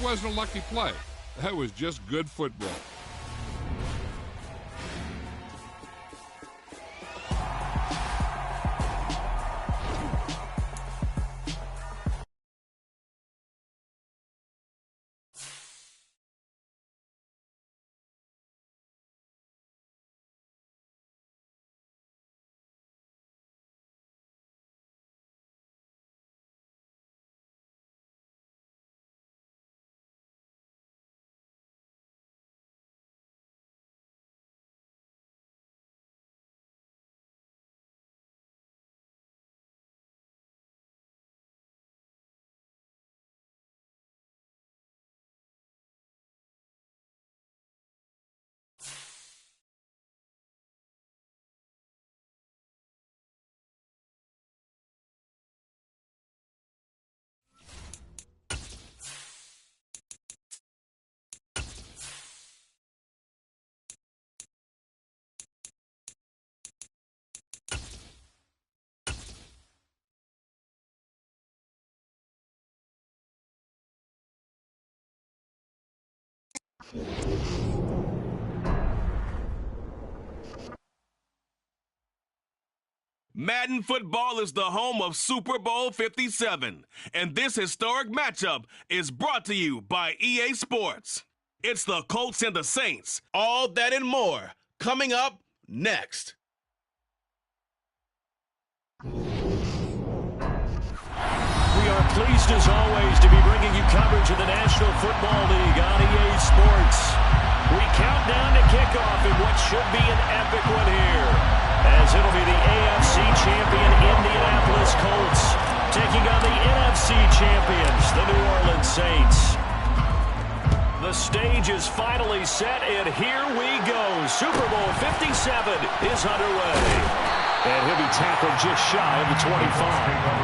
That wasn't a lucky play. That was just good football. Madden Football is the home of Super Bowl 57, and this historic matchup is brought to you by EA Sports. It's the Colts and the Saints, all that and more, coming up next. We are pleased as always to be bringing you coverage of the National Football League on EA Sports. We count down to kickoff in what should be an epic one here, as it'll be the AFC champion Indianapolis Colts taking on the NFC champions, the New Orleans Saints. The stage is finally set, and here we go. Super Bowl 57 is underway. And he'll be tackled just shy of the 25.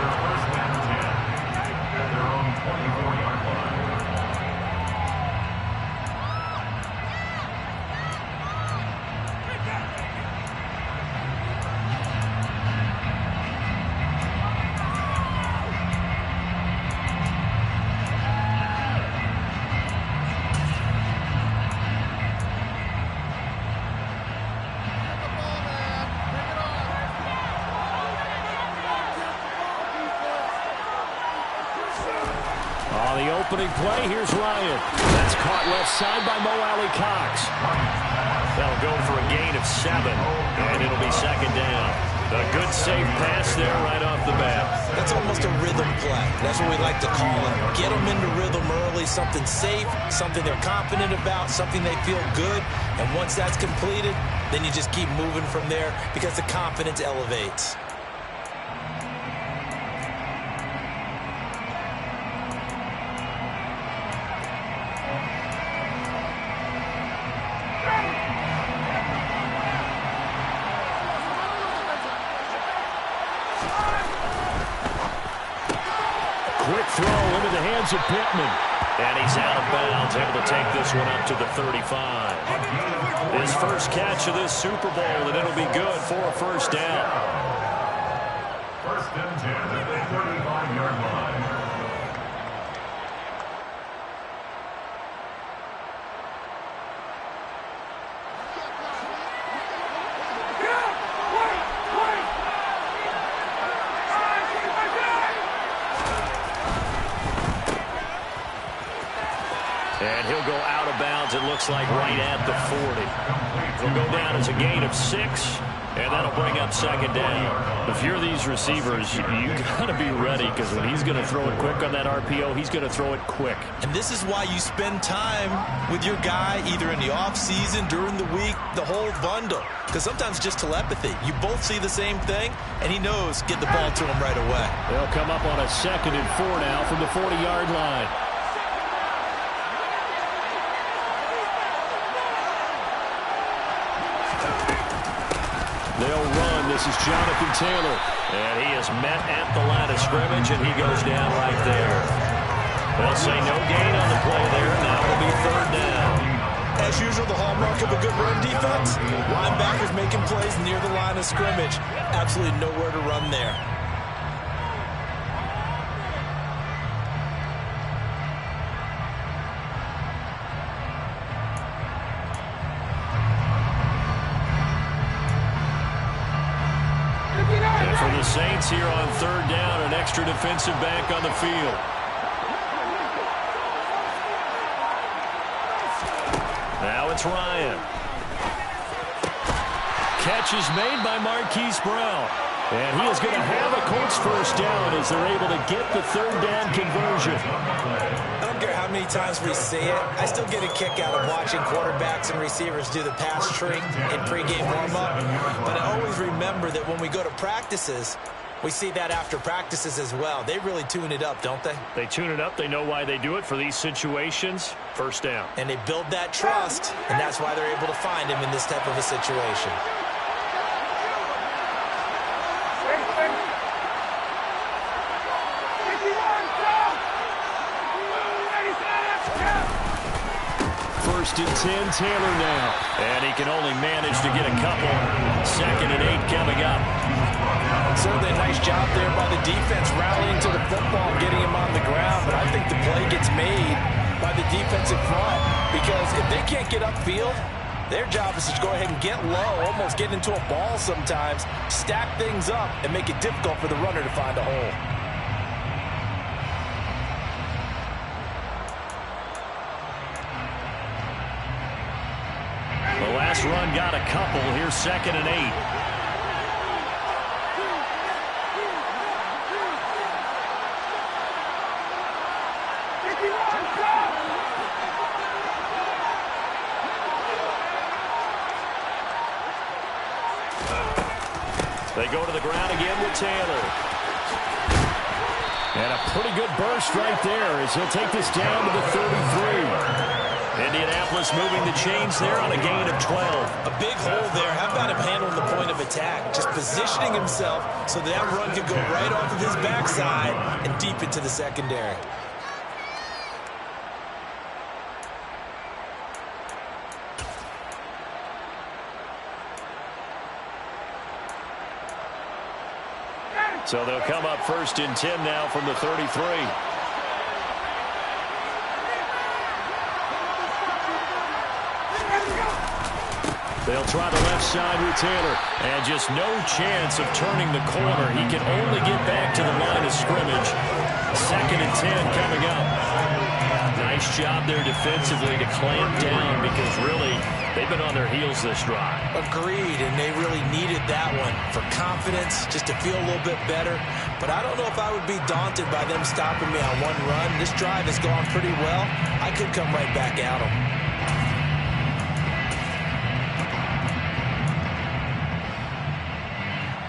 The opening play, here's Ryan. That's caught left side by Mo Alley Cox. That'll go for a gain of 7, and it'll be second down. A good safe pass there right off the bat. That's almost a rhythm play. That's what we like to call it. Get them into rhythm early, something safe, something they're confident about, something they feel good. And once that's completed, then you just keep moving from there because the confidence elevates. Quick throw into the hands of Pittman. And he's out of bounds, able to take this one up to the 35. His first catch of this Super Bowl, and it'll be good for a first down. First and 10 at the 35-yard line. And he'll go out of bounds, it looks like, right at the 40. It'll go down as a gain of 6, and that'll bring up second down. If you're these receivers, you got to be ready, because when he's going to throw it quick on that RPO, he's going to throw it quick. And this is why you spend time with your guy either in the offseason, during the week, the whole bundle. Because sometimes just telepathy. You both see the same thing, and he knows get the ball to him right away. They'll come up on a 2nd and 4 now from the 40-yard line. They'll run. This is Jonathan Taylor. And he is met at the line of scrimmage, and he goes down right there. They'll say no gain on the play there. Now it'll be third down. As usual, the hallmark of a good run defense, linebackers making plays near the line of scrimmage. Absolutely nowhere to run there. the Saints here on third down, an extra defensive back on the field. Now it's Ryan. Catch is made by Marquise Brown. And he is going to have a Colts first down as they're able to get the third down conversion. I don't care how many times we see it. I still get a kick out of watching quarterbacks and receivers do the pass tree in pregame warm-up. But I always remember that when we go to practices, we see that after practices as well. They really tune it up, don't they? They tune it up. They know why they do it for these situations. First down. And they build that trust, and that's why they're able to find him in this type of a situation. First and 10, Taylor now. And he can only manage to get a couple. 2nd and 8 coming up. Certainly a nice job there by the defense rallying to the football, getting him on the ground. But I think the play gets made by the defensive front because if they can't get upfield, their job is to go ahead and get low, almost get into a ball sometimes, stack things up, and make it difficult for the runner to find a hole. The last run got a couple. Here's 2nd and 8. They go to the ground again with Taylor. And a pretty good burst right there as he'll take this down to the 33. Indianapolis moving the chains there on a gain of 12. A big hole there. How about him handling the point of attack? Just positioning himself so that run could go right off of his backside and deep into the secondary. So they'll come up 1st and 10 now from the 33. They'll try the left side with Taylor. And just no chance of turning the corner. He can only get back to the line of scrimmage. 2nd and 10 coming up. Nice job there defensively to clamp down because really they've been on their heels this drive. Agreed, and they really needed that one for confidence, just to feel a little bit better. But I don't know if I would be daunted by them stopping me on one run. This drive has gone pretty well. I could come right back at them.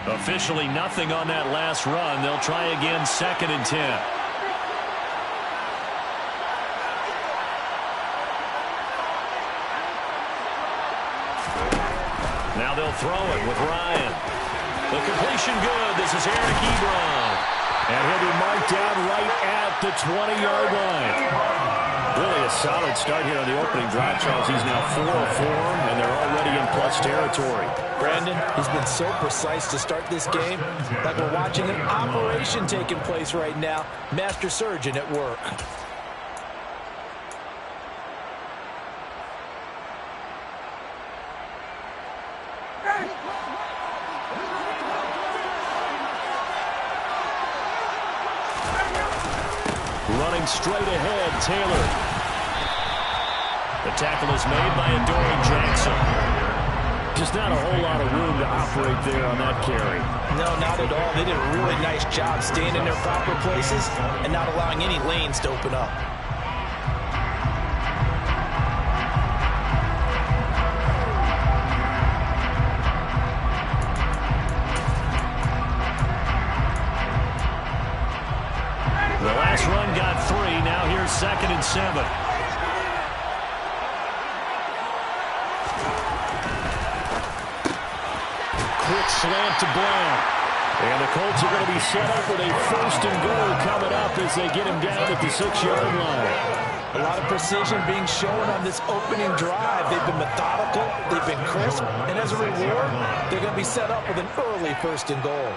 Officially nothing on that last run. They'll try again 2nd and 10. Now they'll throw it with Ryan. The completion good. This is Eric Ebron. And he'll be marked down right at the 20-yard line. Really a solid start here on the opening drive, Charles. He's now 4 of 4, and they're already in plus territory. Brandon, he's been so precise to start this game. Like we're watching an operation taking place right now. Master surgeon at work. Running straight ahead, Taylor. The tackle is made by Adoree Jackson. Just not a whole lot of room to operate there on that carry. No, not at all. They did a really nice job staying in their proper places and not allowing any lanes to open up. The last run got 3. Now here's 2nd and 7. Quick slant to Brown. And the Colts are going to be set up with a 1st and goal coming up as they get him down at the 6-yard line. A lot of precision being shown on this opening drive. They've been methodical, they've been crisp, and as a reward, they're going to be set up with an early 1st and goal.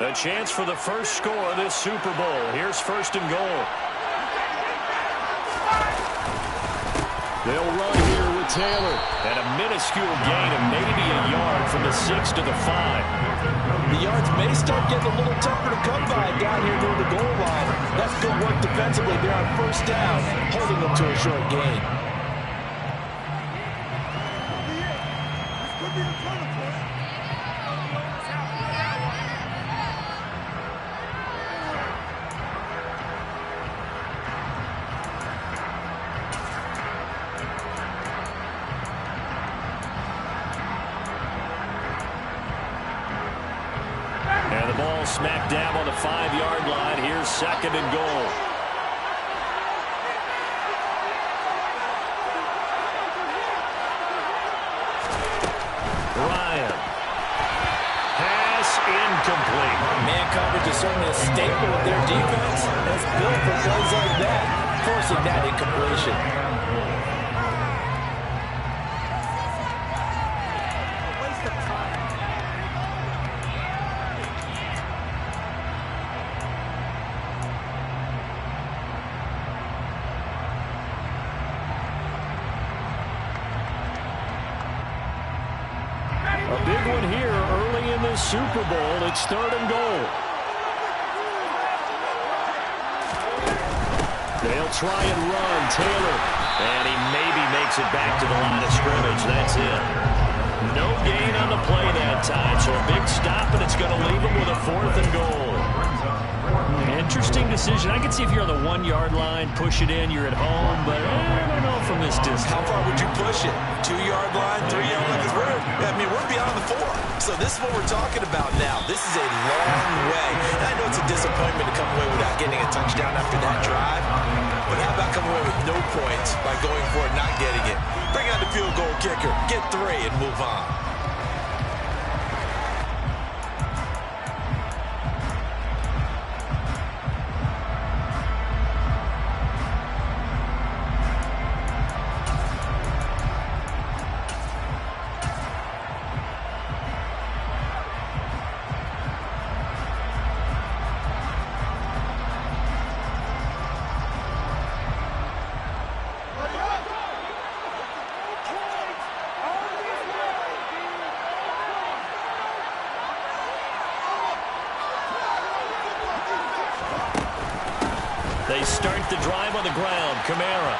A chance for the first score of this Super Bowl. Here's 1st and goal. They'll run here with Taylor. And a minuscule gain of maybe a yard from the 6 to the 5. The yards may start getting a little tougher to come by down here near the goal line. That's good work defensively there on first down, holding them to a short gain. Smack dab on the 5-yard line. Here's 2nd and goal. Ryan. Pass incomplete. Man coverage is certainly a staple of their defense. It's built for plays like that, forcing that incompletion. A big one here early in this Super Bowl. It's 3rd and goal. They'll try and run. Taylor. And he maybe makes it back to the line of scrimmage. That's it. No gain on the play that time. So a big stop, and it's going to leave him with a 4th and goal. Interesting decision. I can see if you're on the 1-yard line, push it in, you're at home, but I don't know from this distance. How far would you push it? 2-yard line, 3-yard line? Because we're beyond the 4. So this is what we're talking about now. This is a long way. And I know it's a disappointment to come away without getting a touchdown after that drive, but how about coming away with no points by going for it, not getting it? Bring out the field goal kicker, get 3, and move on. They start the drive on the ground. Kamara.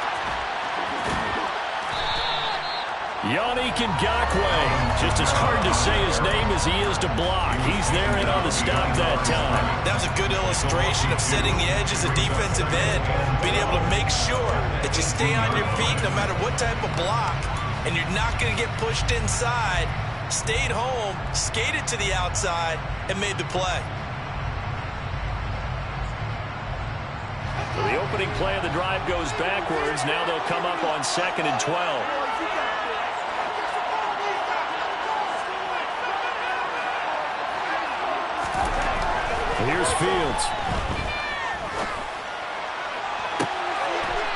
Yannick Ngakoue. Just as hard to say his name as he is to block. He's there and on the stop that time. That was a good illustration of setting the edge as a defensive end. Being able to make sure that you stay on your feet no matter what type of block. And you're not going to get pushed inside. Stayed home, skated to the outside, and made the play. So the opening play of the drive goes backwards. Now they'll come up on 2nd and 12. Here's Fields.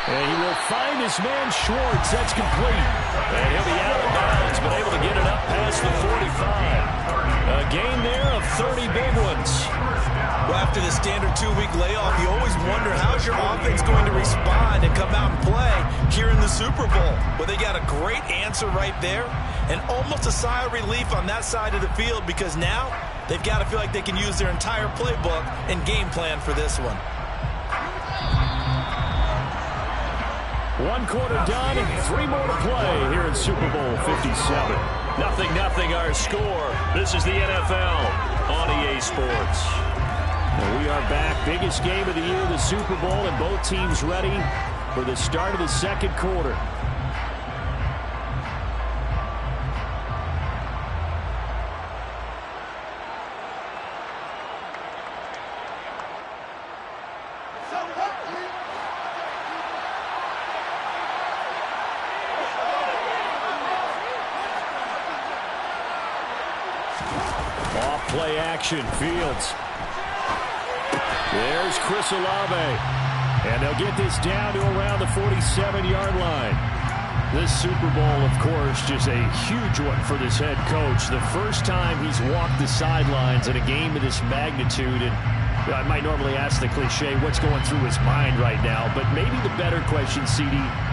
And he will find his man Schwartz. That's complete. And he'll be out of bounds, but able to get it up past the 45. A gain there of 30 big ones. Well, after the standard 2-week layoff, you always wonder how's your offense going to respond and come out and play here in the Super Bowl. Well, they got a great answer right there and almost a sigh of relief on that side of the field because now they've got to feel like they can use their entire playbook and game plan for this one. 1 quarter done and 3 more to play here in Super Bowl 57. 0-0 our score. This is the NFL on EA Sports. And we are back. Biggest game of the year, the Super Bowl, and both teams ready for the start of the 2nd quarter. Off play action, Fields. There's Chris Olave. And they'll get this down to around the 47-yard line. This Super Bowl, of course, just a huge one for this head coach. The first time he's walked the sidelines in a game of this magnitude. And I might normally ask the cliche, what's going through his mind right now? But maybe the better question, CD,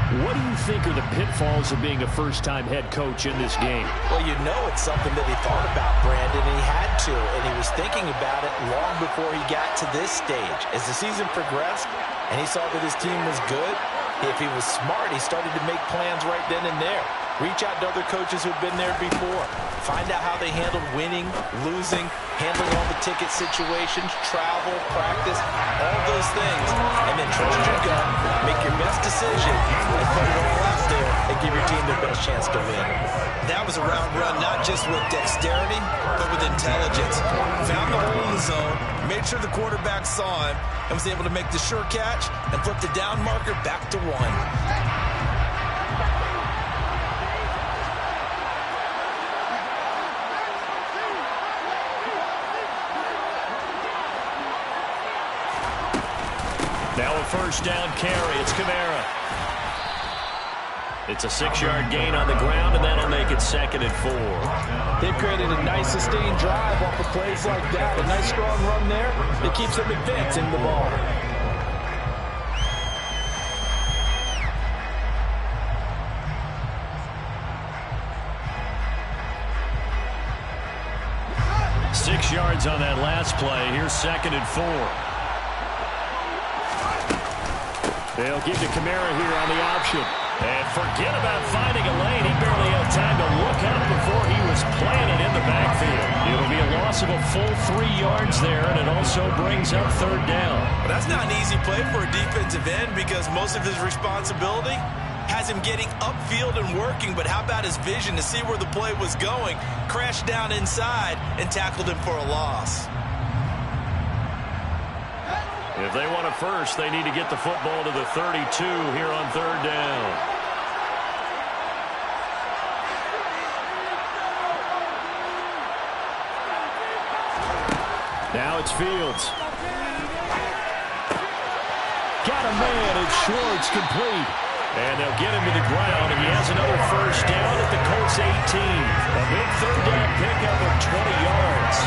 What do you think are the pitfalls of being a first-time head coach in this game? Well, you know it's something that he thought about, Brandon, and he had to, and he was thinking about it long before he got to this stage. As the season progressed and he saw that his team was good, if he was smart, he started to make plans right then and there. Reach out to other coaches who've been there before. Find out how they handled winning, losing, handling all the ticket situations, travel, practice, all those things. And then trust your gut, make your best decision, and put it all out there and give your team their best chance to win. That was a route run not just with dexterity, but with intelligence. Found the hole in the zone, made sure the quarterback saw him, and was able to make the sure catch and flip the down marker back to 1. Now a first down carry. It's Kamara. It's a 6-yard gain on the ground, and that'll make it 2nd and 4. They've created a nice sustained drive off of plays like that. A nice strong run there that keeps them advancing the ball. Six yards on that last play. Here's 2nd and 4. They'll give to Kamara here on the option. And forget about finding a lane. He barely had time to look up before he was planted in the backfield. It'll be a loss of a full 3 yards there, and it also brings up 3rd down. But that's not an easy play for a defensive end because most of his responsibility has him getting upfield and working, but how about his vision to see where the play was going, crashed down inside, and tackled him for a loss. If they want a first, they need to get the football to the 32 here on 3rd down. Now it's Fields. Got a man, it's Schwartz, complete. And they'll get him to the ground, and he has another first down at the Colts 18. A big 3rd down pickup of 20 yards.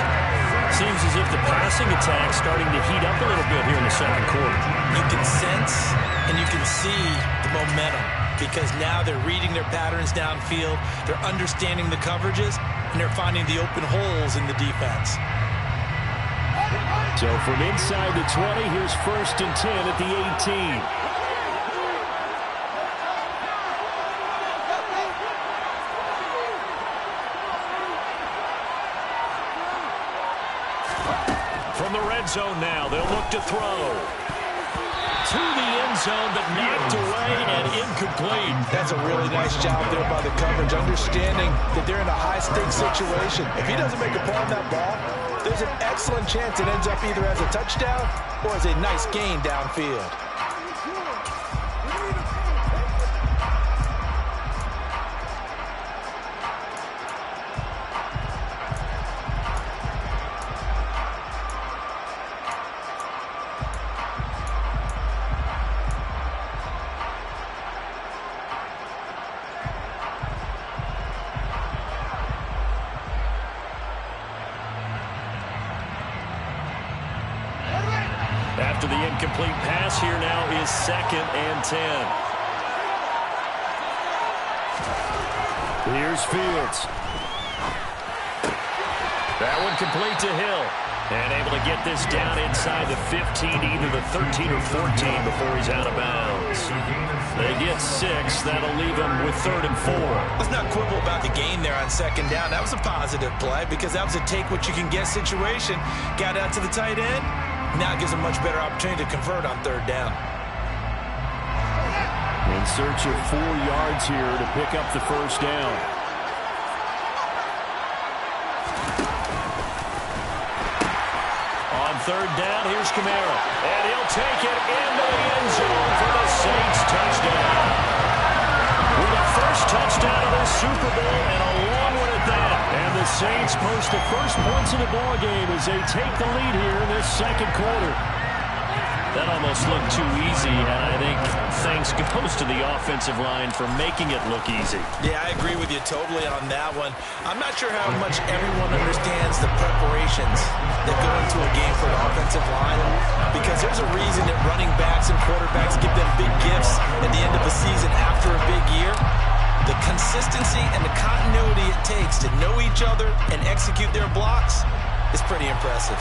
Seems as if the passing attack's starting to heat up a little bit here in the 2nd quarter. You can sense and you can see the momentum because now they're reading their patterns downfield, they're understanding the coverages, and they're finding the open holes in the defense. So from inside the 20, here's 1st and 10 at the 18. From the red zone now, they'll look to throw. To the end zone, but knocked away and incomplete. That's a really nice job there by the coverage, understanding that they're in a high-stakes situation. If he doesn't make a play on that ball, there's an excellent chance it ends up either as a touchdown or as a nice gain downfield. After the incomplete pass, here now is 2nd and 10. Here's Fields. That one complete to Hill. And able to get this down inside the 15, either the 13 or 14 before he's out of bounds. They get 6. That'll leave them with 3rd and 4. Let's not quibble about the gain there on 2nd down. That was a positive play because that was a take-what-you-can-get situation. Got out to the tight end. Now it gives a much better opportunity to convert on 3rd down. In search of 4 yards here to pick up the first down. On 3rd down, here's Kamara. And he'll take it into the end zone for the Saints touchdown. With the first touchdown of the Super Bowl and a long one at that. And the Saints post the first points of the ball game as they take the lead here in this 2nd quarter. That almost looked too easy, and I think thanks goes to the offensive line for making it look easy. Yeah, I agree with you totally on that one. I'm not sure how much everyone understands the preparations that go into a game for an offensive line because there's a reason that running backs and quarterbacks give them big gifts at the end of a season after a big year. The consistency and the continuity it takes to know each other and execute their blocks is pretty impressive.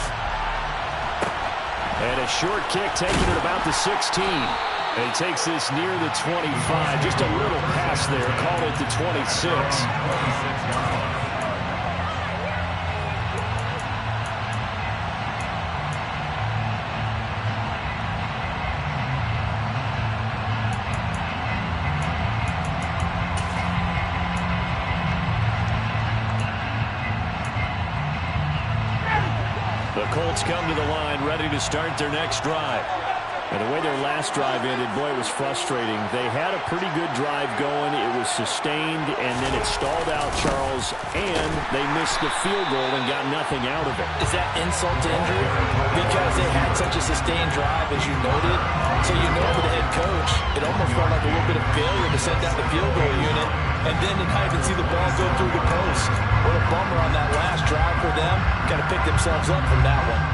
And a short kick taken at about the 16. And he takes this near the 25. Just a little pass there. Call it the 26. The Colts come to the line ready to start their next drive. And the way their last drive ended, boy, it was frustrating. They had a pretty good drive going. It was sustained, and then it stalled out, Charles, and they missed the field goal and got nothing out of it. Is that insult to injury? Because they had such a sustained drive, as you noted. So you know for the head coach, it almost felt like a little bit of failure to send out the field goal unit, and then to not even see the ball go through the post. What a bummer on that last drive for them. Got to pick themselves up from that one.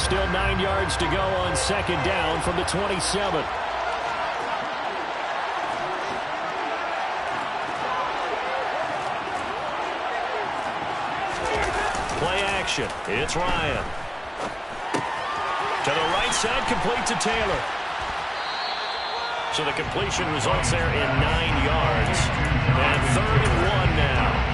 Still 9 yards to go on second down from the 27. Play action. It's Ryan. To the right side, complete to Taylor. So the completion results there in 9 yards. And 3rd and 1 now.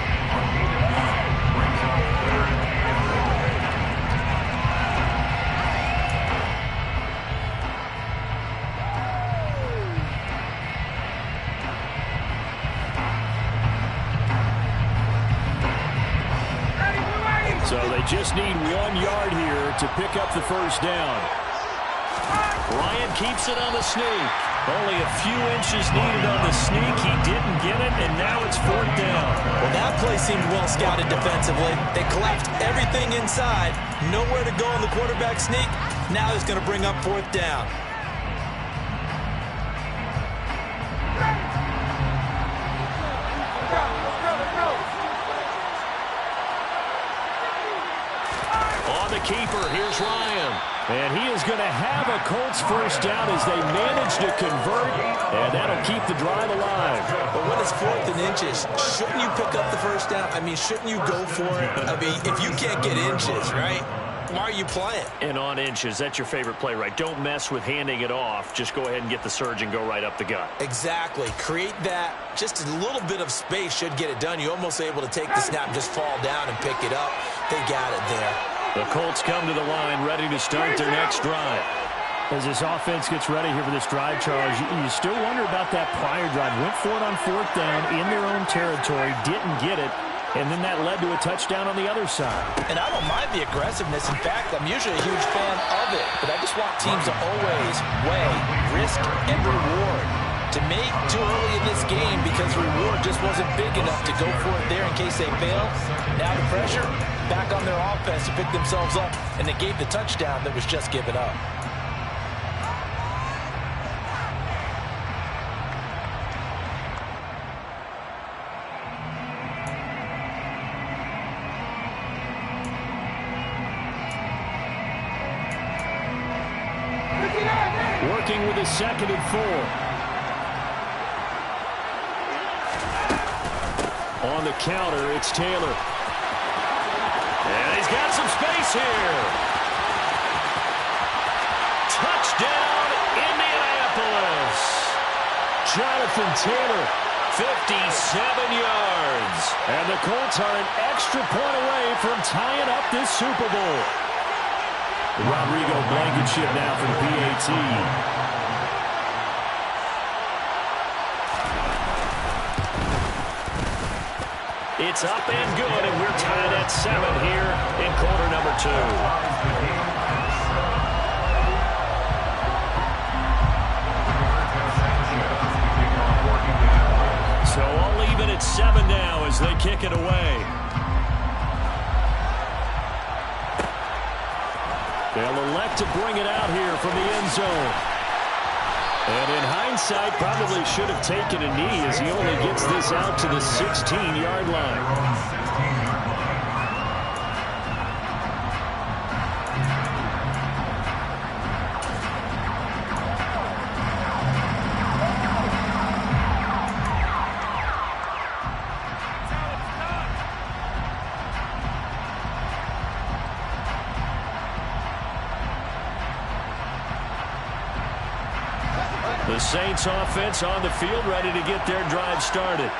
So they just need 1 yard here to pick up the first down. Ryan keeps it on the sneak. Only a few inches needed on the sneak. He didn't get it, and now it's 4th down. Well, that play seemed well scouted defensively. They collapsed everything inside. Nowhere to go on the quarterback sneak. Now it's going to bring up 4th down. Keeper, here's Ryan. And he is going to have a Colts first down as they manage to convert, and that'll keep the drive alive. But when it's 4th and inches, shouldn't you pick up the first down? I mean, shouldn't you go for it? I mean, if you can't get inches, right, why are you playing? And on inches, that's your favorite play, right? Don't mess with handing it off. Just go ahead and get the surge and go right up the gut. Exactly. Create that. Just a little bit of space should get it done. You're almost able to take the snap, just fall down and pick it up. They got it there. The Colts come to the line ready to start their next drive. As this offense gets ready here for this drive, Charles, you still wonder about that prior drive. Went for it on 4th down in their own territory, didn't get it, and then that led to a touchdown on the other side. And I don't mind the aggressiveness. In fact, I'm usually a huge fan of it, but I just want teams to always weigh risk and reward. To me, too early in this game because the reward just wasn't big enough to go for it there in case they fail. Now the pressure back on their offense to pick themselves up, and they gave the touchdown that was just given up. Working with a 2nd and 4. On the counter, it's Taylor. And he's got some space here. Touchdown, Indianapolis. Jonathan Taylor, 57 yards. And the Colts are an extra point away from tying up this Super Bowl. Rodrigo Blankenship now from PAT. It's up and good, and we're tied at 7 here in quarter number 2. So all even at 7 now as they kick it away. They'll elect to bring it out here from the end zone. And in hindsight, probably should have taken a knee as he only gets this out to the 16-yard line. The Saints offense on the field ready to get their drive started.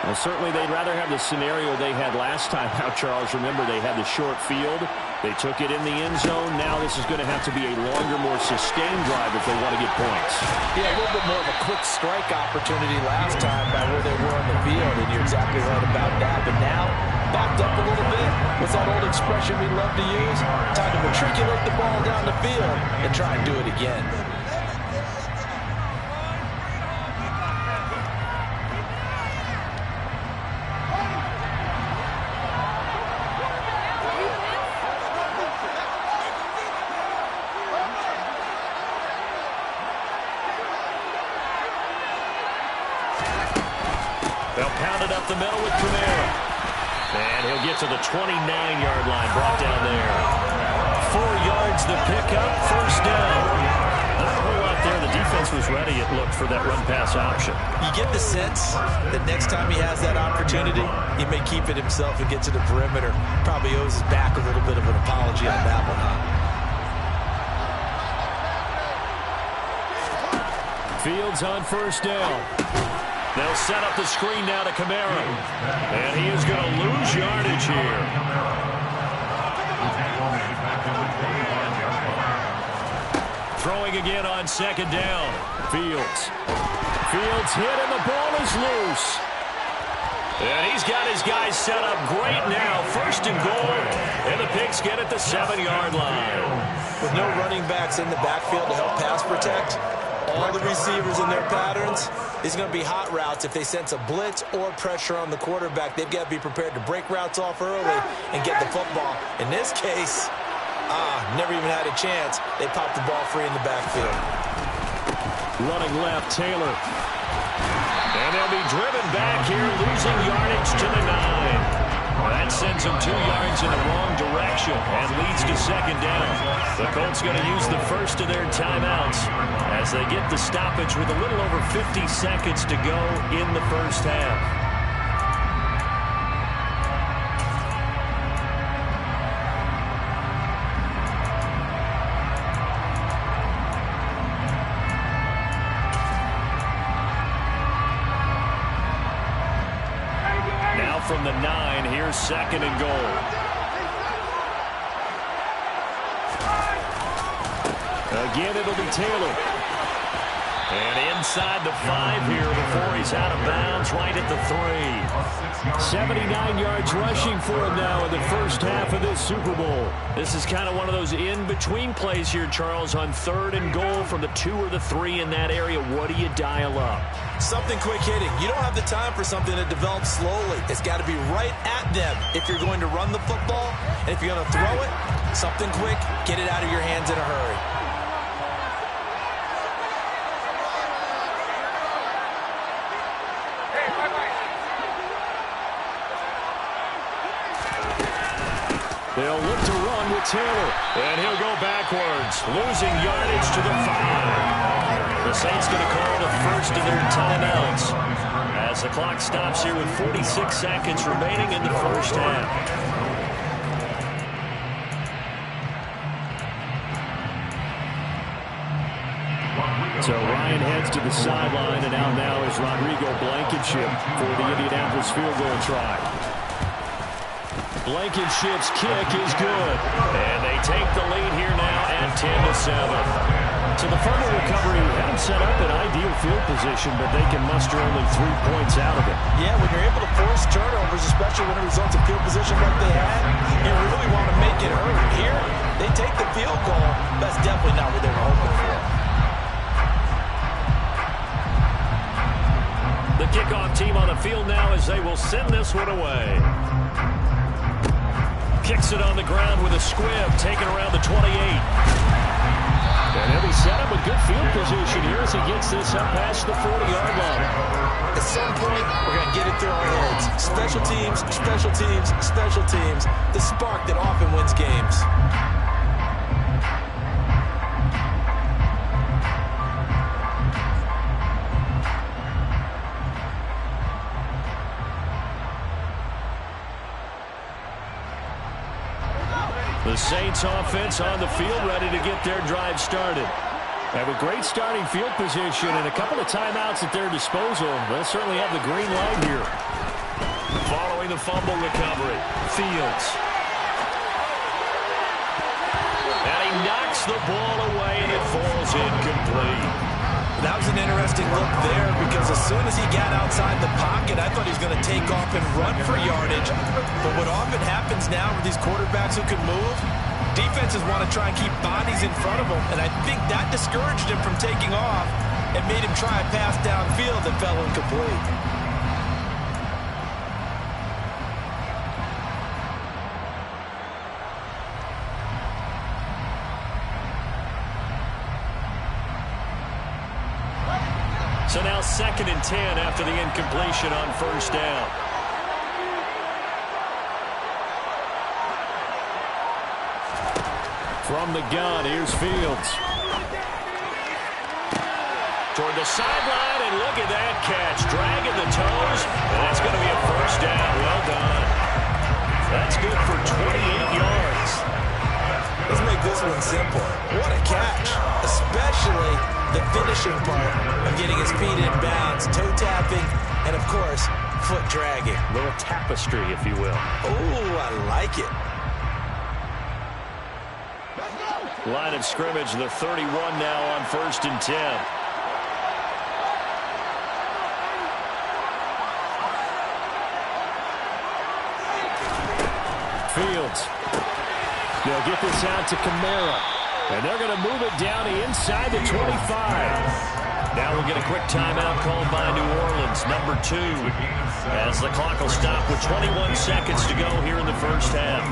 Well, certainly they'd rather have the scenario they had last time out, Charles. Remember, they had the short field. They took it in the end zone. Now this is going to have to be a longer, more sustained drive if they want to get points. Yeah, a little bit more of a quick strike opportunity last time by where they were on the field, and you're exactly right about that. But now, backed up a little bit. What's that old expression we love to use? Time to matriculate the ball down the field and try and do it again. They'll pound it up the middle with Camara. And he'll get to the 29-yard line, brought down there. 4 yards the pickup, first down. Not a whole lot there. The defense was ready, it looked, for that run-pass option. You get the sense that next time he has that opportunity, he may keep it himself and get to the perimeter. Probably owes his back a little bit of an apology on that one, huh? Fields on first down. They'll set up the screen now to Camara. And he is going to lose yardage here. Throwing again on second down. Fields hit and the ball is loose. And he's got his guys set up great now. First and goal. And the Pigs get at the 7-yard line. With no running backs in the backfield to help pass protect, all the receivers in their patterns, it's going to be hot routes. If they sense a blitz or pressure on the quarterback, they've got to be prepared to break routes off early and get the football. In this case, never even had a chance. They popped the ball free in the backfield. Running left, Taylor. And they'll be driven back here, losing yardage to the 9. That sends them 2 yards in the wrong direction and leads to second down. The Colts going to use the first of their timeouts as they get the stoppage with a little over 50 seconds to go in the first half. From the 9, here's second and goal. Again, it'll be Taylor. And inside the 5 here before he's out of bounds, right at the 3. 79 yards rushing for him now in the first half of this Super Bowl. This is kind of one of those in-between plays here, Charles, on third and goal from the 2 or the 3 in that area. What do you dial up? Something quick hitting. You don't have the time for something that develops slowly. It's got to be right at them if you're going to run the football. And if you're going to throw it, something quick, get it out of your hands in a hurry. They'll look to run with Taylor. And he'll go backwards, losing yardage to the 5. The Saints going to call the first of their timeouts as the clock stops here with 46 seconds remaining in the first half. So Ryan heads to the sideline, and out now is Rodrigo Blankenship for the Indianapolis field goal try. Blankenship's kick is good, and they take the lead here now at 10-7. So the fumble recovery had them set up in ideal field position, but they can muster only 3 points out of it. Yeah, when you're able to force turnovers, especially when it results in field position like they had, you really want to make it hurt. Here, they take the field goal. That's definitely not what they were hoping for. The kickoff team on the field now as they will send this one away. Kicks it on the ground with a squib, taken around the 28. And he'll be set up a good field position here as he gets this up past the 40-yard line. At some point, we're going to get it through our heads. Special teams, special teams, special teams. The spark that often wins games. The Saints offense on the field ready to get their drive started. And with great starting field position and a couple of timeouts at their disposal, they'll certainly have the green light here. Following the fumble recovery, Fields. And he knocks the ball away, and it falls incomplete. That was an interesting look there because as soon as he got outside the pocket, I thought he was going to take off and run for yardage. But what often happens now with these quarterbacks who can move, defenses want to try and keep bodies in front of them, and I think that discouraged him from taking off and made him try a pass downfield that fell incomplete. So now 2nd and 10 after the incompletion on first down. From the gun, here's Fields. Toward the sideline, and look at that catch. Dragging the toes, and that's going to be a first down. Well done. That's good for 28 yards. Let's make this one simple. What a catch, especially the finishing part of getting his feet in bounds, toe tapping, and of course, foot dragging. A little tapestry, if you will. Oh, I like it. Line of scrimmage, the 31 now on 1st and 10. Fields. They'll get this out to Kamara. And they're going to move it down inside the 25. Now we'll get a quick timeout called by New Orleans, number 2. As the clock will stop with 21 seconds to go here in the first half.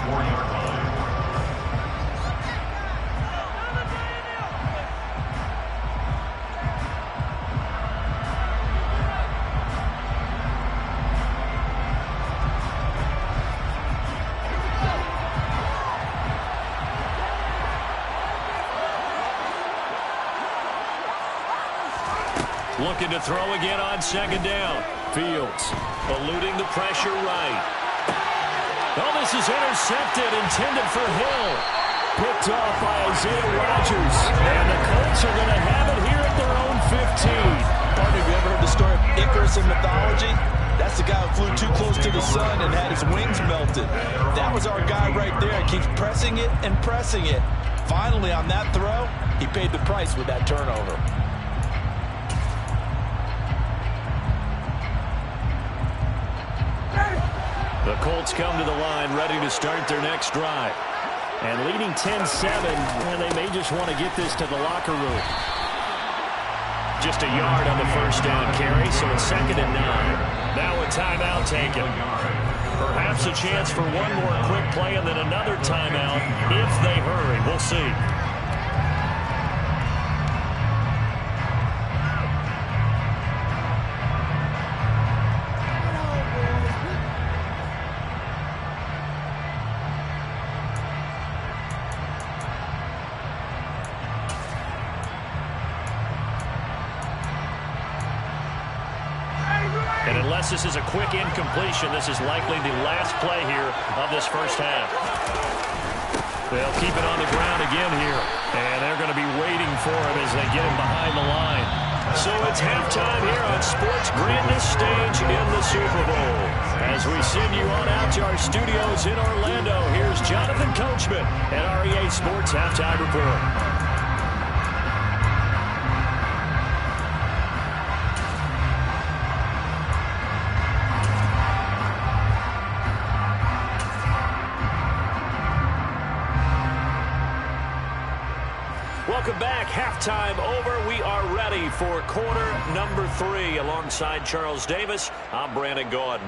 Looking to throw again on 2nd down. Fields eluding the pressure right. Oh, this is intercepted, intended for Hill. Picked off by Isaiah Rodgers. And the Colts are going to have it here at their own 15. Partner, have you ever heard the story of Icarus in mythology? That's the guy who flew too close to the sun and had his wings melted. That was our guy right there. Keeps pressing it and pressing it. Finally, on that throw, he paid the price with that turnover. The Colts come to the line ready to start their next drive. And leading 10-7, and they may just want to get this to the locker room. Just a yard on the first down carry, so it's 2nd and 9. Now a timeout taken. Perhaps a chance for one more quick play and then another timeout if they hurry. We'll see. And unless this is a quick incompletion, this is likely the last play here of this first half. They'll keep it on the ground again here. And they're going to be waiting for him as they get him behind the line. So it's halftime here on sports' grandest stage in the Super Bowl. As we send you on out to our studios in Orlando, here's Jonathan Coachman at our EA Sports Halftime Report. Welcome back. Halftime over. We are ready for quarter number 3. Alongside Charles Davis, I'm Brandon Gordon.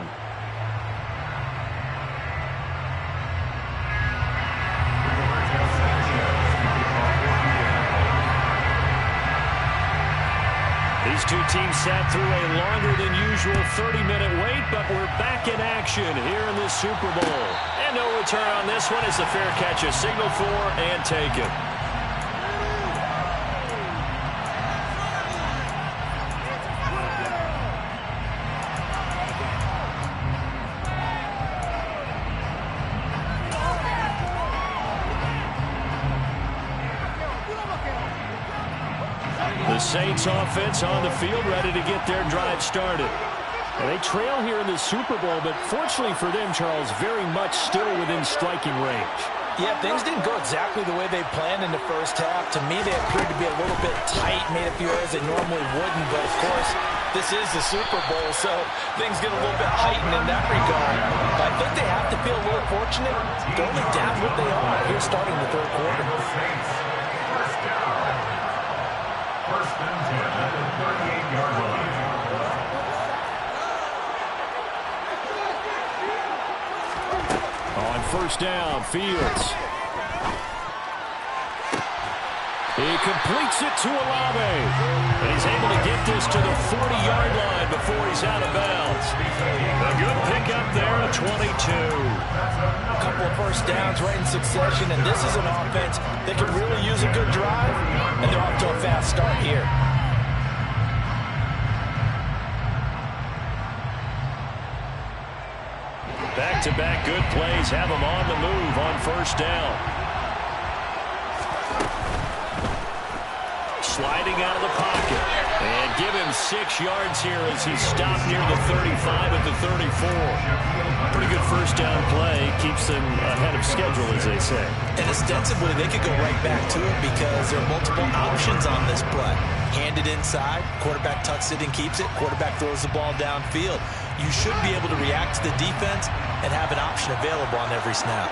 These two teams sat through a longer than usual 30-minute wait, but we're back in action here in this Super Bowl. And no return on this one as the fair catch is signaled for and taken. Saints offense on the field, ready to get their drive started. And they trail here in the Super Bowl, but fortunately for them, Charles, very much still within striking range. Yeah, things didn't go exactly the way they planned in the first half. To me, they appeared to be a little bit tight, made a few errors they normally wouldn't. But, of course, this is the Super Bowl, so things get a little bit heightened in that regard. But I think they have to feel a little fortunate to only down what they are here starting the third quarter. First down. First and 10 at the 38-yard line. On first down, Fields. He completes it to Olave. And he's able to get this to the 40-yard line before he's out of bounds. A good pickup there at 22. A couple of first downs right in succession, and this is an offense that can really use a good drive, and they're off to a fast start here. Back-to-back good plays have him on the move on first down. Sliding out of the pocket. And give him 6 yards here as he stopped near the 35 at the 34. Pretty good first down play. Keeps them ahead of schedule, as they say. And ostensibly, they could go right back to it because there are multiple options on this play. Hand it inside, quarterback tucks it and keeps it, quarterback throws the ball downfield. You should be able to react to the defense and have an option available on every snap.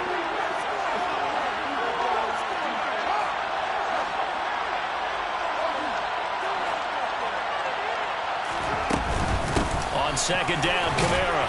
On second down, Kamara.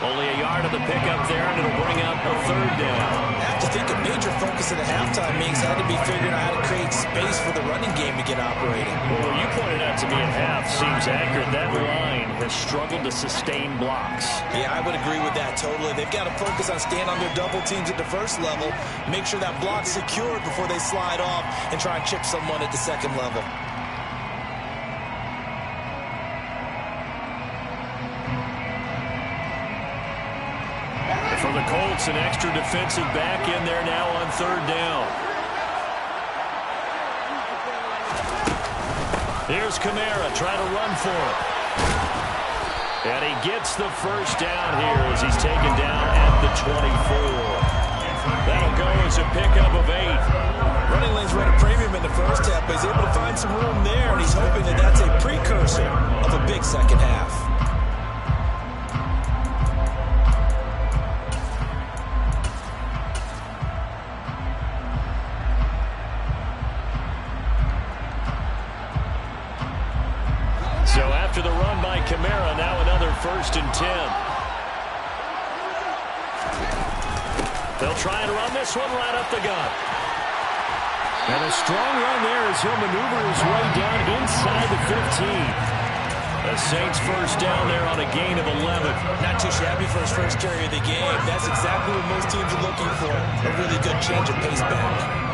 Only a yard of the pickup there, and it'll bring up a third down. I have to think a major focus of the halftime meetings had to be figuring out how to create space for the running game to get operating. Well, you pointed out to me at half seems accurate. That line has struggled to sustain blocks. Yeah, I would agree with that totally. They've got to focus on staying on their double teams at the first level, make sure that block's secured before they slide off and try and chip someone at the second level. For the Colts, an extra defensive back in there now on third down. Here's Kamara trying to run for it. And he gets the first down here as he's taken down at the 24. That'll go as a pickup of 8. Running lanes were at a premium in the first half, but he's able to find some room there, and he's hoping that that's a precursor of a big second half. So after the run by Kamara, now another first and 10. They'll try and run this one right up the gut. And a strong run there as he'll maneuver his way down inside the 15. The Saints first down there on a gain of 11. Not too shabby for his first carry of the game. That's exactly what most teams are looking for. A really good change of pace back.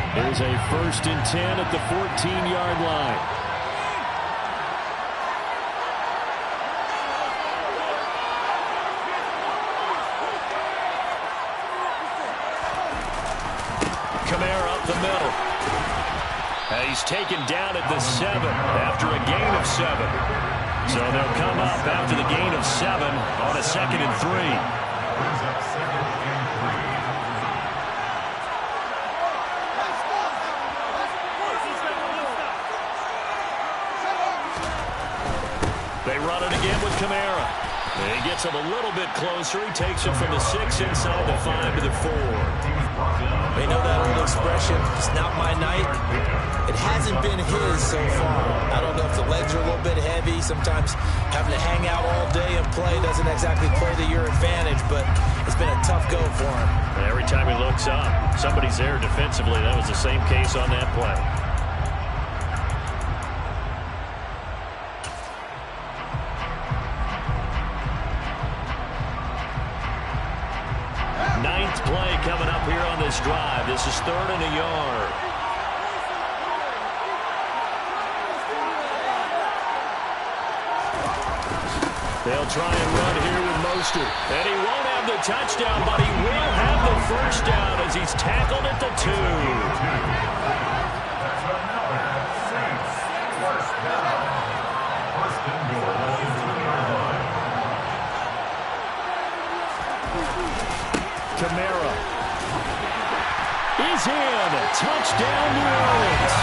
Here's a first and 10 at the 14-yard line. Kamara up the middle. And he's taken down at the 7 after a gain of 7. So they'll come up after the gain of 7 on a 2nd and 3. Brings up 2nd and 3. They run it again with Kamara. And he gets him a little bit closer. He takes it from the 6 inside the 5 to the 4. They know that old expression, it's not my night. It hasn't been his so far. I don't know if the legs are a little bit heavy. Sometimes having to hang out all day and play doesn't exactly play to your advantage, but it's been a tough go for him. And every time he looks up, somebody's there defensively. That was the same case on that play. Ninth play coming up here on this drive. This is 3rd and a yard. They'll try and run here with Mostert. And he won't have the touchdown, but he will have the first down as he's tackled at the 2. That's another Saints first down. First and goal to the line. Kamara is in. Touchdown, New Orleans.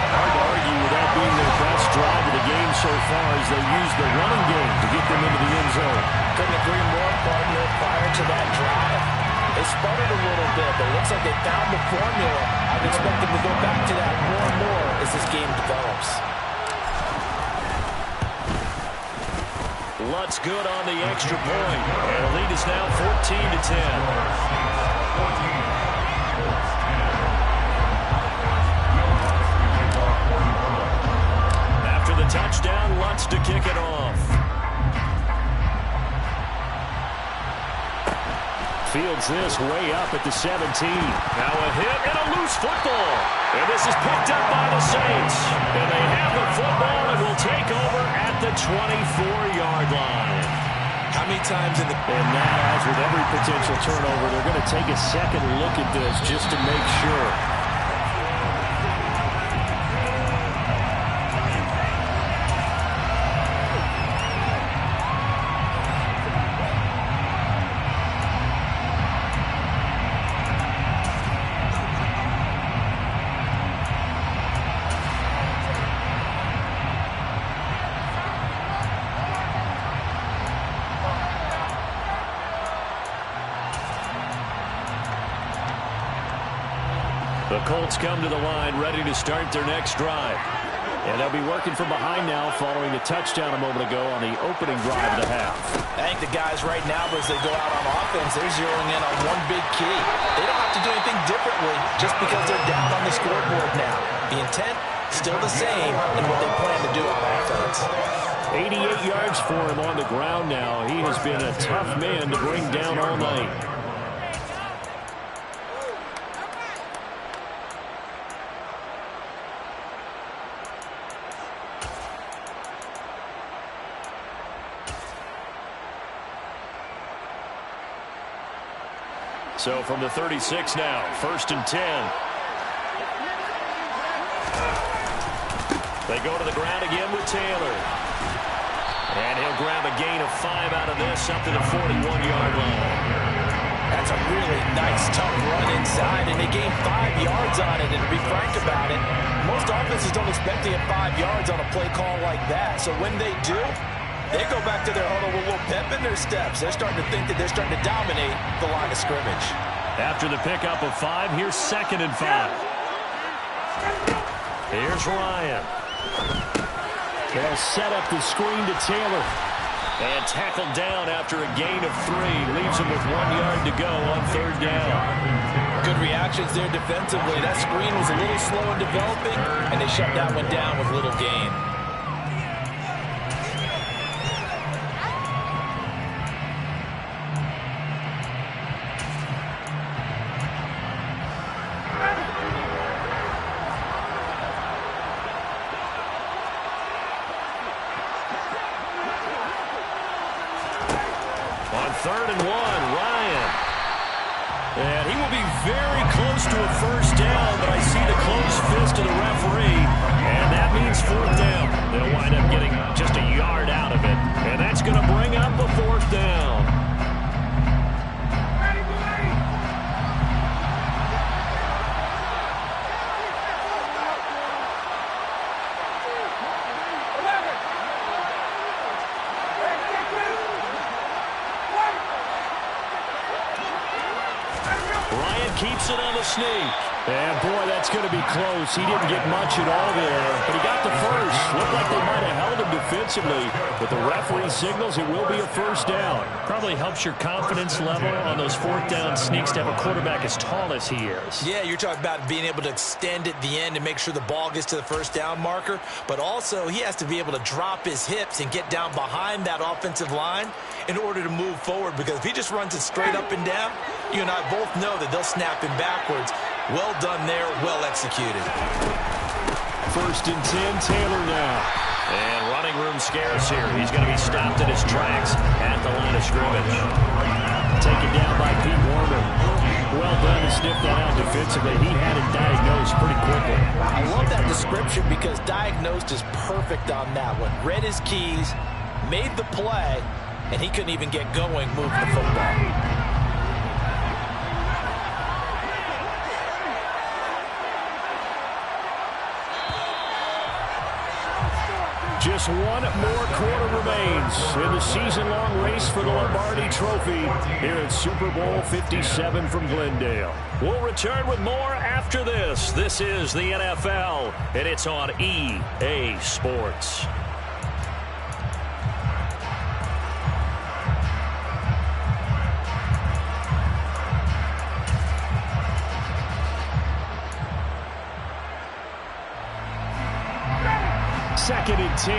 Hard to argue with that being their best drive of the game so far as they use the running game to get them into the end zone. Couldn't agree more, partner. Prior to that drive, they sputtered a little bit, but it looks like they found the formula. I'd expect them to go back to that more and more as this game develops. Lutt's good on the extra point, and the lead is now 14-10. After the touchdown, Lutz to kick it off. Fields this way up at the 17. Now a hit and a loose football. And this is picked up by the Saints. And they have the football and will take over at the 24-yard line. How many times in the... And now, as with every potential turnover, they're going to take a second look at this just to make sure. The Colts come to the line ready to start their next drive. And they'll be working from behind now following the touchdown a moment ago on the opening drive of the half. I think the guys right now, as they go out on offense, they're zeroing in on one big key. They don't have to do anything differently just because they're down on the scoreboard now. The intent, still the same in what they plan to do on offense. 88 yards for him on the ground now. He has been a tough man to bring down all night. So from the 36 now, 1st and 10. They go to the ground again with Taylor. And he'll grab a gain of 5 out of this up to the 41-yard line. That's a really nice, tough run inside, and they gained 5 yards on it. And to be frank about it, most offenses don't expect to get 5 yards on a play call like that. So when they do, they go back to their huddle with a little pep in their steps. They're starting to think that they're starting to dominate the line of scrimmage. After the pickup of 5, here's 2nd and 5. Here's Ryan. They'll set up the screen to Taylor. And tackled down after a gain of 3. Leaves him with 1 yard to go on 3rd down. Good reactions there defensively. That screen was a little slow in developing, and they shut that one down with little gain. On 3rd and 1, Ryan. And he will be very close to a first down, but I see the closed fist of the referee, and that means 4th down. They'll wind up getting just a yard out of it, and that's going to bring up a 4th down. Keeps it on the sneak. And, boy, that's going to be close. He didn't get much at all there, but he got the first. Looked like they might have held him defensively. But the referee signals it will be a first down. Probably helps your confidence level on those 4th down sneaks to have a quarterback as tall as he is. Yeah, you're talking about being able to extend at the end and make sure the ball gets to the first down marker. But also, he has to be able to drop his hips and get down behind that offensive line in order to move forward. Because if he just runs it straight up and down, you and I both know that they'll snap him backwards. Well done there, well executed. 1st and 10, Taylor now. And running room scarce here. He's going to be stopped in his tracks at the line of scrimmage. Taken down by Pete Warner. Well done to sniff that out defensively. He had it diagnosed pretty quickly. I love that description because diagnosed is perfect on that one. Read his keys, made the play, and he couldn't even get going moving the football. Just one more quarter remains in the season-long race for the Lombardi Trophy here at Super Bowl 57 from Glendale. We'll return with more after this. This is the NFL, and it's on EA Sports. Second and 10.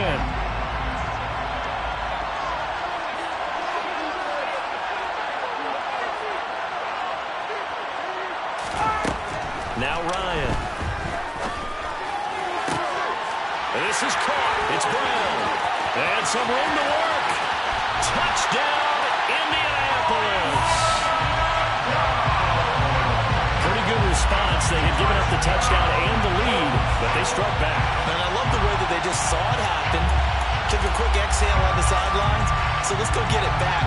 Now Ryan. This is caught. It's Brown. And some room to work. Touchdown, Indianapolis. Pretty good response. They had given up the touchdown and the lead, but they struck back. And I love the way that they just saw it happen, took a quick exhale on the sidelines, so let's go get it back,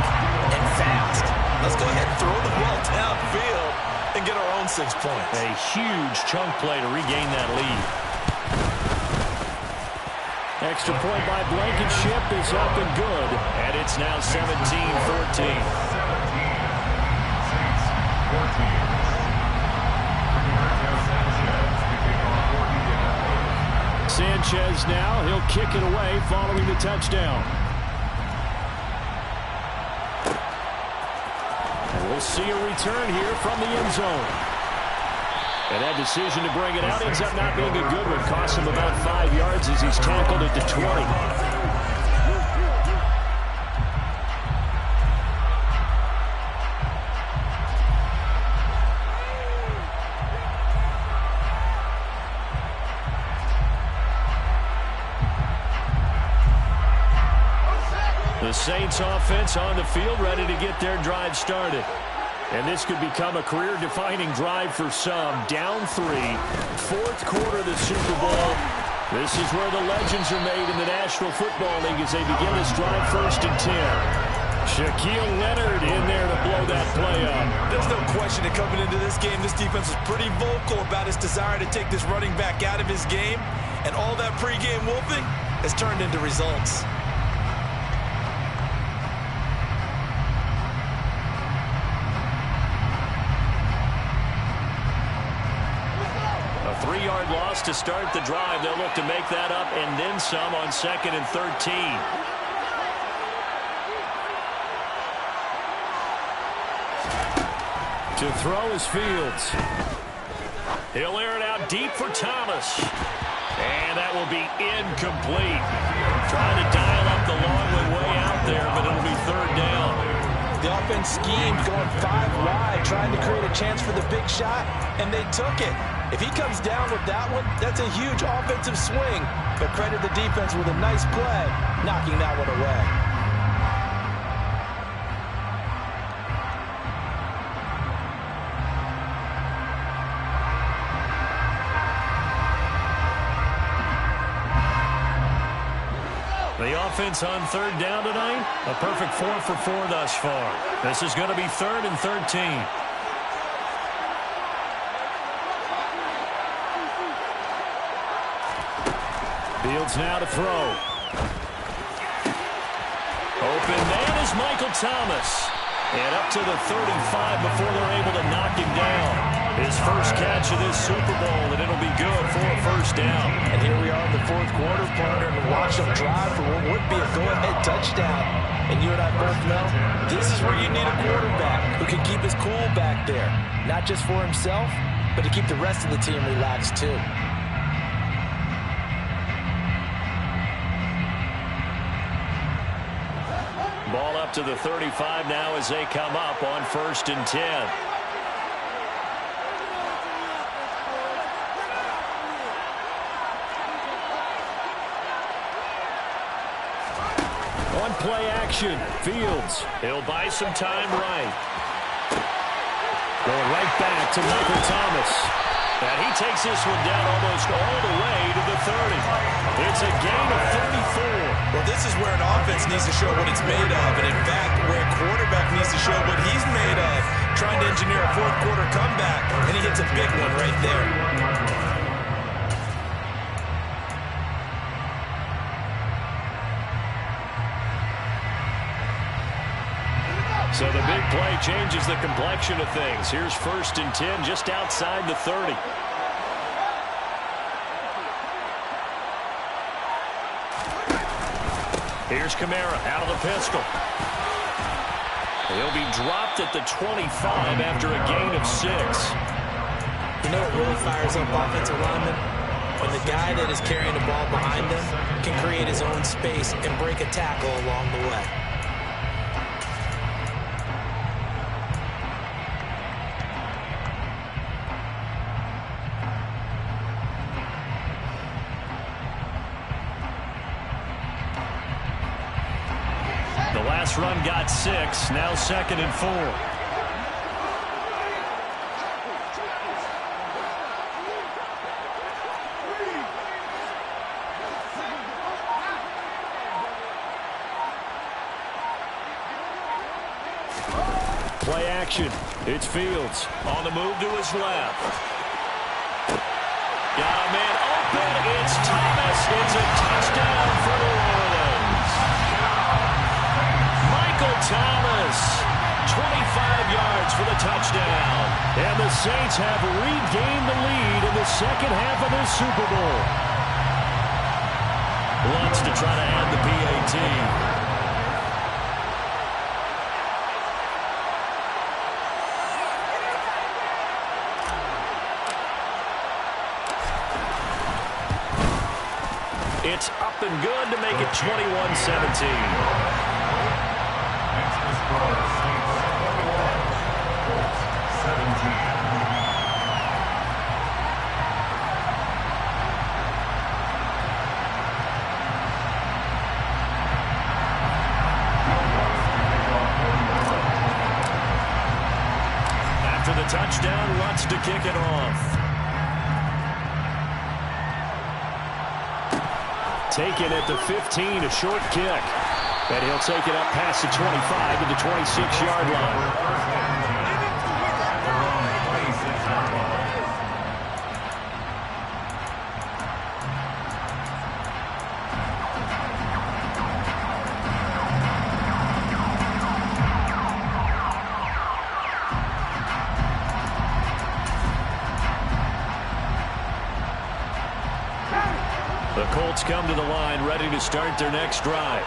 and fast. Let's go ahead and throw the ball downfield and get our own 6 points. A huge chunk play to regain that lead. Extra point by Blankenship is up and good, and it's now 17-14. 14. Sanchez now, he'll kick it away following the touchdown. And we'll see a return here from the end zone. And that decision to bring it out ends up not being a good one. Costs him about 5 yards as he's tackled at the 20. The Saints offense on the field, ready to get their drive started. And this could become a career-defining drive for some. Down 3, fourth quarter of the Super Bowl. This is where the legends are made in the National Football League as they begin this drive 1st and 10. Shaquille Leonard in there to blow that play up. There's no question that coming into this game, this defense was pretty vocal about his desire to take this running back out of his game. And all that pregame wolfing has turned into results. A 3-yard loss to start the drive. They'll look to make that up and then some on 2nd and 13. To throw is Fields. He'll air it out deep for Thomas. And that will be incomplete. Trying to dial up the long way out there, but it'll be 3rd down. The offense schemed, going 5 wide, trying to create a chance for the big shot, and they took it. If he comes down with that one, that's a huge offensive swing. But credit the defense with a nice play, knocking that one away. The offense on 3rd down tonight, a perfect 4 for 4 thus far. This is going to be 3rd and 13. Fields now to throw. Open man is Michael Thomas. And up to the 35 before they're able to knock him down. His first catch of this Super Bowl, and it'll be good for a 1st down. And here we are in the 4th quarter, partner, and watch them drive for what would be a go-ahead touchdown. And you and I both know this is where you need a quarterback who can keep his cool back there. Not just for himself, but to keep the rest of the team relaxed too. Ball up to the 35 now as they come up on 1st and 10. One play action. Fields. He'll buy some time right. Going right back to Michael Thomas. And he takes this one down almost all the way to the 30. It's a gain of 34. Well, this is where an offense needs to show what it's made of. And, in fact, where a quarterback needs to show what he's made of. Trying to engineer a fourth-quarter comeback. And he hits a big one right there. So the big play changes the complexion of things. Here's 1st and 10 just outside the 30. Here's Kamara out of the pistol. He'll be dropped at the 25 after a gain of 6. You know what really fires up offensive linemen? When the guy that is carrying the ball behind them can create his own space and break a tackle along the way. Last run got 6. Now 2nd and 4. Play action. It's Fields on the move to his left. Got a man open. It's Thomas. It's a touchdown for New Orleans. Thomas, 25 yards for the touchdown. And the Saints have regained the lead in the second half of this Super Bowl. Wants to try to add the PAT. It's up and good to make it 21-17. After the touchdown, wants to kick it off. Taken at the 15, a short kick. And he'll take it up past the 25 to the 26-yard line. The Colts come to the line ready to start their next drive.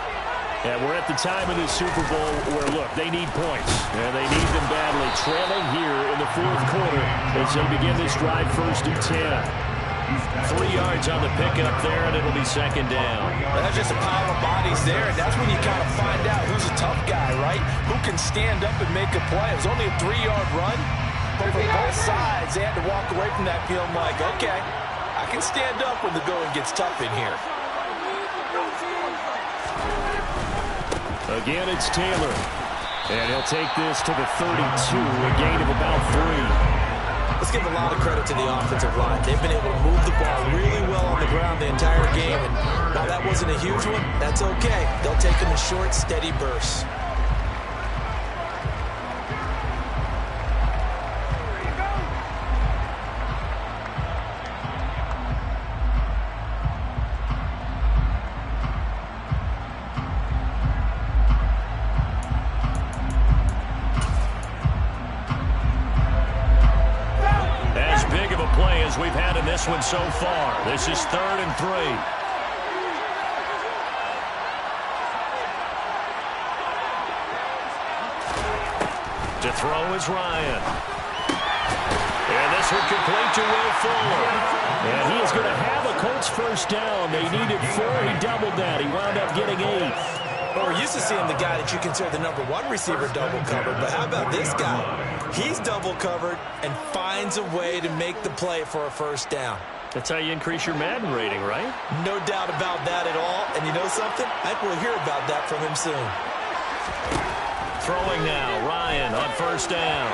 And we're at the time in the Super Bowl where, look, they need points. And they need them badly. Trailing here in the 4th quarter as they begin this drive 1st and 10. 3 yards on the pickup there, and it'll be 2nd down. That's just a pile of bodies there, and that's when you kind of find out who's a tough guy, right? Who can stand up and make a play. It was only a 3-yard run, but for both sides, they had to walk away from that feeling like, okay, I can stand up when the going gets tough in here. Again, it's Taylor. And he'll take this to the 32, a gain of about 3. Let's give a lot of credit to the offensive line. They've been able to move the ball really well on the ground the entire game. And while that wasn't a huge one, that's okay. They'll take them in short, steady bursts. We've had in this one so far. This is 3rd and 3. To throw is Ryan. And this one complete to Will Fuller. And he is going to have a Colts 1st down. They needed 4. He doubled that. He wound up getting 8. Well, we're used to seeing the guy that you consider the number 1 receiver double covered, but how about this guy? He's double covered and finds a way to make the play for a 1st down. That's how you increase your Madden rating, right? No doubt about that at all. And And you know something? I think we'll hear about that from him soon. Throwing now, Ryan on first down.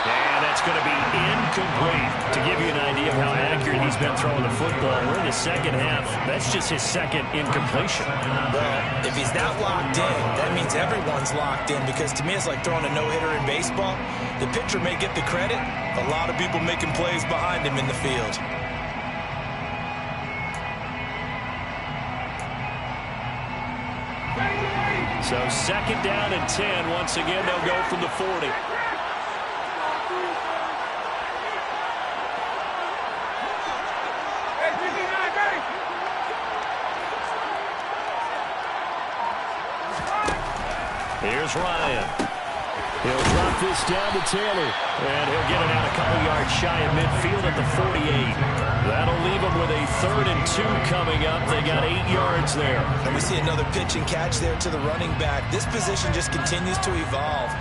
And that's going to be incomplete. To give you an idea of how accurate he's been throwing the football, we're in the second half. That's just his second incompletion. Well, if he's not locked in, that means everyone's locked in, because to me it's like throwing a no-hitter in baseball. The pitcher may get the credit, a lot of people making plays behind him in the field. So second down and 10. Once again, they'll go from the 40. Here's Ryan. He'll drop this down to Taylor. And he'll get it out a couple yards shy of midfield at the 48. That'll leave him with a 3rd and 2 coming up. They got 8 yards there. And we see another pitch and catch there to the running back. This position just continues to evolve.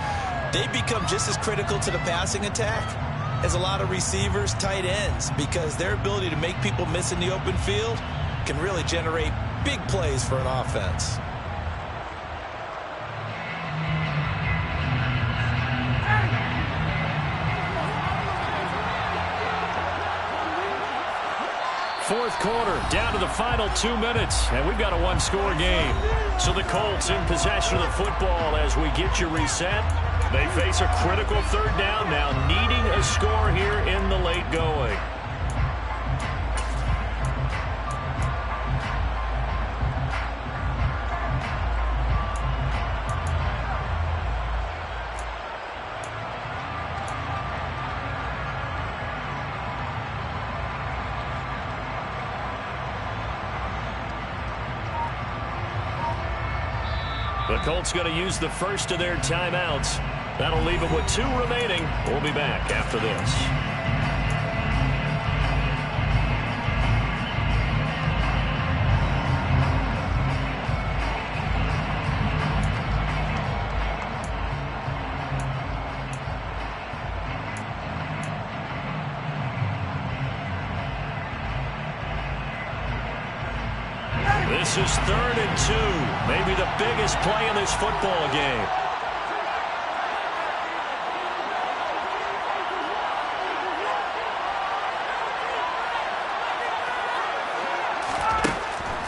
They become just as critical to the passing attack as a lot of receivers, tight ends, because their ability to make people miss in the open field can really generate big plays for an offense. Fourth quarter, down to the final 2 minutes, and we've got a one-score game. So the Colts in possession of the football as we get you reset. They face a critical 3rd down now, needing a score here in the late going. The Colts going to use the first of their timeouts. That'll leave them with 2 remaining. We'll be back after this. This is 3rd and 2. Maybe the biggest play in this football game.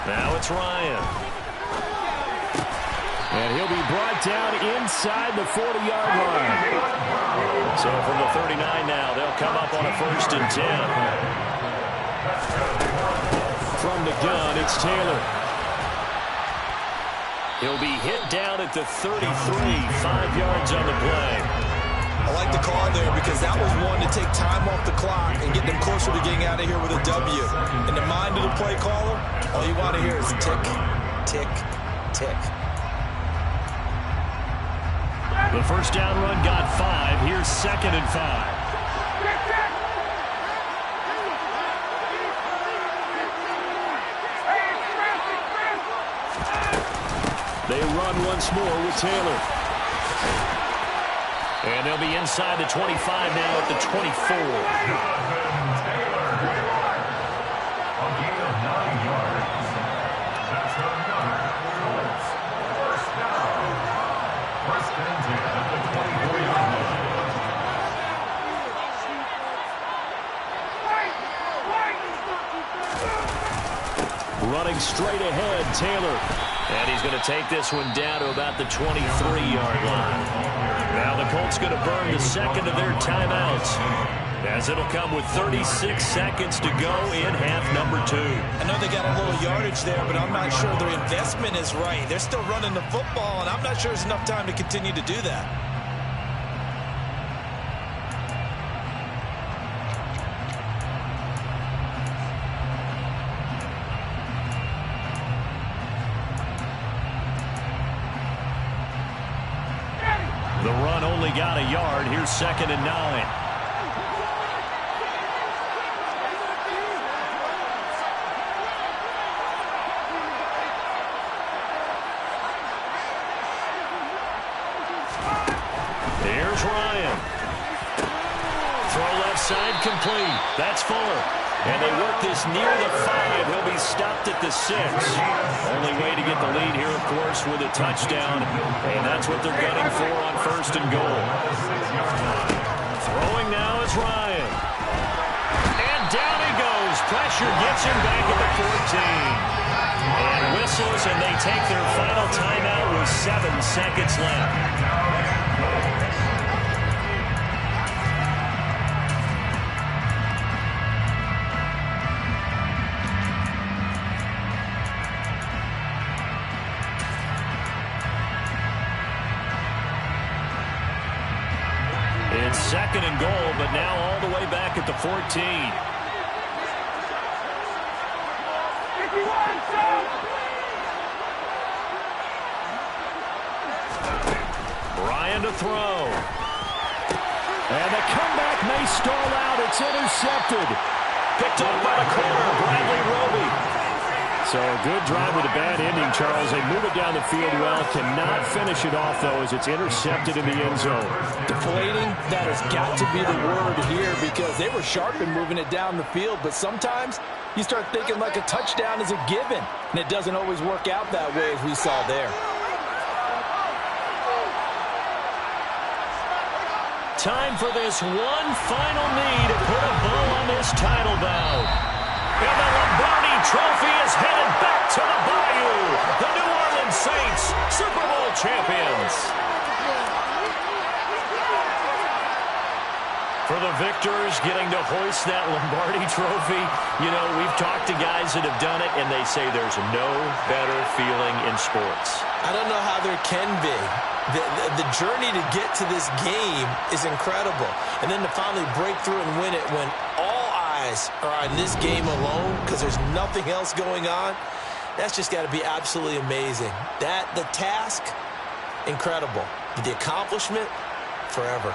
Now it's Ryan. And he'll be brought down inside the 40-yard line. So from the 39 now, they'll come up on a 1st and 10. From the gun, it's Taylor. He'll be hit down at the 33, 5 yards on the play. I like the call there because that was one to take time off the clock and get them closer to getting out of here with a W. In the mind of the play caller, all you want to hear is tick, tick, tick. The first down run got 5. Here's 2nd and 5. They run once more with Taylor. And they'll be inside the 25 now at the 24. Running straight ahead, Taylor. And he's going to take this one down to about the 23-yard line. Now the Colts going to burn the second of their timeouts, as it'll come with 36 seconds to go in half number 2. I know they got a little yardage there, but I'm not sure their investment is right. They're still running the football, and I'm not sure there's enough time to continue to do that. The run only got a yard. Here's 2nd and 9. Here's Ryan. Throw left side complete. That's Fuller. And they work this near the 5. He'll be stopped at the 6. Only way to get the lead here, of course, with a touchdown. And that's what they're gunning for on 1st and goal. Throwing now is Ryan. And down he goes. Pressure gets him back at the 14. And whistles, and they take their final timeout with 7 seconds left. It's 2nd and goal, but now all the way back at the 14. Ryan to throw. And the comeback may stall out. It's intercepted. Picked up by the corner, Bradley Roby. So a good drive with a bad ending, Charles. They move it down the field well. Cannot finish it off, though, as it's intercepted in the end zone. Deflating, that has got to be the word here, because they were sharp in moving it down the field. But sometimes you start thinking like a touchdown is a given, and it doesn't always work out that way, as we saw there. Time for this one final knee to put a bow on this title bout. And the Lombardi Trophy is headed back to the Bayou. The New Orleans Saints, Super Bowl champions. For the victors getting to hoist that Lombardi Trophy, you know, we've talked to guys that have done it, and they say there's no better feeling in sports. I don't know how there can be. The journey to get to this game is incredible. And then to finally break through and win it when all eyes are on this game alone because there's nothing else going on, that's just got to be absolutely amazing. The task, incredible. But the accomplishment, forever.